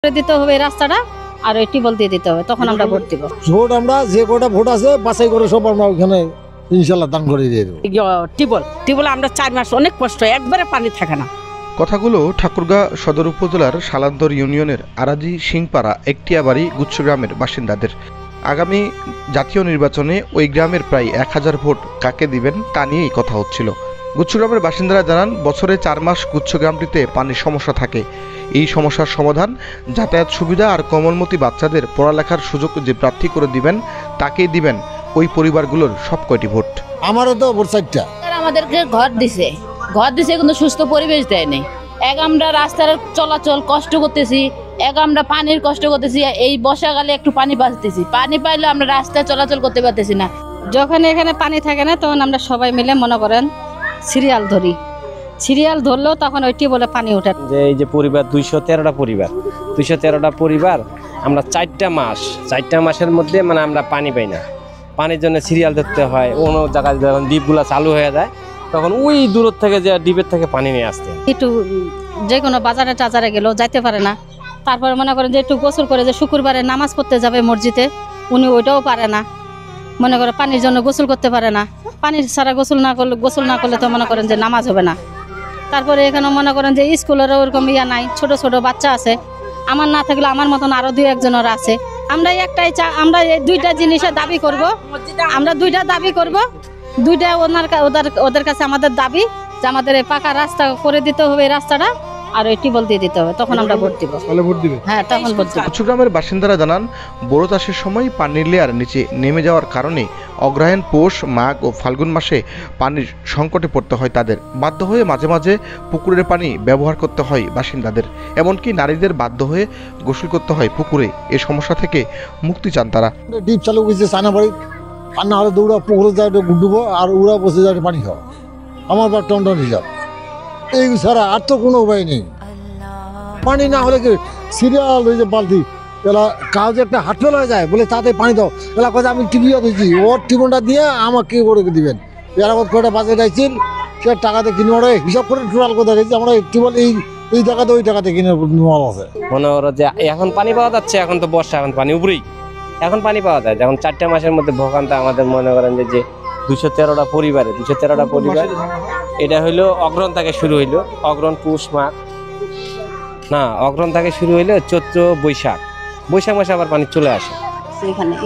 দিতে হবে এই রাস্তাটা আর ওই টিউবওয়েল দিয়ে দিতে হবে, তখন আমরা ভোট দিব। ভোট আমরা যে কটা ভোট আছে বাছাই করে সব আমরা ওখানে ইনশাল্লাহ দান করে দিয়ে দেবো। টিউবওয়েল আমরা 4 মাস অনেক কষ্ট, একবারে পানি থাকে না। কথাগুলো ঠাকুরগাঁ সদর উপজেলার সালান্দর ইউনিয়নের আরাজি সিংপাড়া একটিয়াবাড়ি গুচ্ছ গ্রামের বাসিন্দাদের। আগামী জাতীয় নির্বাচনে ওই গ্রামের প্রায় 1000 ভোট কাকে দিবেন তা নিয়েই কথা হচ্ছিল। গুচ্ছগ্রামের বাসিন্দারা জানান, বছরে 4 মাস গুচ্ছগ্রামটিতে পানির সমস্যা থাকে। এই সমস্যার সমাধান, যাতায়াত সুবিধা আর কোমলমতি বাচ্চাদের পড়ালেখার সুযোগ যে প্রার্থী করে দিবেন তাকেই দিবেন ওই পরিবারগুলোর সব কয়টি ভোট। আমারও তো ভোট 4টা। আমাদেরকে ঘর দিছে কিন্তু সুস্থ পরিবেশ দেয়নি। এক আমরা রাস্তার চলাচল কষ্ট করতেছি, এক আমরা পানির কষ্ট করতেছি। এই বর্ষাকালে একটু পানি পাচ্তেছি, পানি পাইলে আমরা রাস্তায় চলাচল করতে পারতেছি না। যখন এখানে পানি থাকে না তখন আমরা সবাই মিলে মনে করেন সিরিয়াল ধরলেও তখন ওইটি বলে পানি ওঠে। যে এই যে পরিবার 213টা পরিবার আমরা 4টা মাসের মধ্যে মানে আমরা পানি পাই না। পানির জন্য সিরিয়াল ধরতে হয়। অন্য জায়গায় যখন ডিপগুলো চালু হয়ে যায় তখন ওই দূর থেকে যে ডিপের থেকে পানি নিয়ে আসতে একটু যে কোনো বাজারে টাজারে গেলেও যাইতে পারে না। তারপরে মনে করেন যে একটু গোসল করে যে শুক্রবারে নামাজ পড়তে যাবে মসজিদে, উনি ওইটাও পারে না। মনে করে পানির জন্য গোসল করতে পারে না। পানির ছাড়া গোসল না করলে তো মনে করেন যে নামাজ হবে না। তারপরে এখানে মনে করেন যে স্কুলেরও ওরকম নাই, ছোট ছোট বাচ্চা আছে। আমার না থাকলে আমার মতন আরো 2-1জনের আছে। আমরা আমরা এই 2টা জিনিসের দাবি করব। আমরা 2টা দাবি করব। 2টা ওদের কাছে আমাদের দাবি যে আমাদের এই পাকা রাস্তা করে দিতে হবে এই রাস্তাটা আর ওই টিউবওয়েল দিয়ে দিতে হবে, তখন আমরা ভোট দিব। হ্যাঁ, তখন ভোট দিব। গুচ্ছগ্রামের বাসিন্দারা জানান, বড় চাষের সময় পানির লেয়ার নিচে নেমে যাওয়ার কারণে অগ্রহায়ণ, পৌষ, মাঘ ও ফাল্গুন মাসে পানির সংকটে পড়তে হয় তাদের। বাধ্য হয়ে মাঝে মাঝে পুকুরের পানি ব্যবহার করতে হয় বাসিন্দাদের। এমনকি নারীদের বাধ্য হয়ে গোসল করতে হয় পুকুরে। এই সমস্যা থেকে মুক্তি চান তারা। ডিপ চালু করেছে সানাবাড়ি, আর না হলে দৌড়া পুকুরে যায় ডুববো আর ওরা বসে যায় পানি খাওয়া। আমার বা টনটন হিসাব এই ছাড়া আর তো কোনো উপায় নেই। পানি না হলে কি সিরিয়াল হয়ে যে বালতি এলা কাজ একটা হাট ফেলা যায় বলে তাতে পানি দাও, এলা কথা আমি টিভিও দিয়েছি, ওর টিফনটা দিয়ে আমাকে করে দিবেন। এরা কটা বাজে গাইছিল সে টাকাতে কিনে ওরা হিসাব করে টোটাল কথা গেছি আমরা টিউবওয়েল এই টাকাতে ওই টাকাতে কিনে নেওয়া আছে। মনে করো যে এখন পানি পাওয়া যাচ্ছে, এখন তো বর্ষা, এখন পানি উপরেই এখন পানি পাওয়া যায়। যখন 4টা মাসের মধ্যে ভোগান্তা আমাদের মনে করেন যে 213টা পরিবার, এটা হইলো অগ্রহণ থেকে শুরু হইলো। অগ্রহণ, পৌষ, মাঘ না, অগ্রহণ থেকে শুরু হইলো চৈত্র, বৈশাখ মাসে আবার পানি চলে আসে।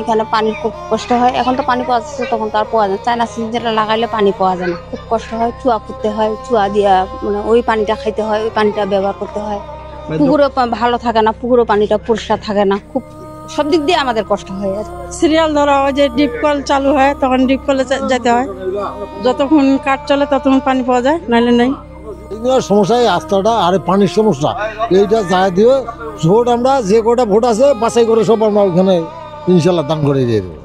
এখানে পানির খুব কষ্ট হয়। এখন তো পানি পাওয়া যাচ্ছে, তখন তো আর পাওয়া যায় চায়না সিলিন্ডার লাগাইলে পানি পাওয়া যায় না। খুব কষ্ট হয়, চুয়া করতে হয়, চুয়া দিয়া মানে ওই পানিটা খাইতে হয়, ওই পানিটা ব্যবহার করতে হয়। পুকুরও ভালো থাকে না, পুকুরও পানিটা পরিষ্কার থাকে না। খুব সব দিক দিয়ে আমাদের কষ্ট হয়। সিরিয়াল ধরা হয় যে ডিপ কল চালু হয়, তখন ডিপ কলে যেতে হয়। যতক্ষণ কাজ চলে ততক্ষণ পানি পাওয়া যায়, নাহলে নেই। এগুলো সমস্যা এই রাস্তাটা আর পানির সমস্যা, এইটা যা দিয়ে ভোট আমরা যে কটা ভোট আছে বাছাই করে সব আমরা ওখানে ইনশাল্লাহ দান করে দিয়ে দেবো।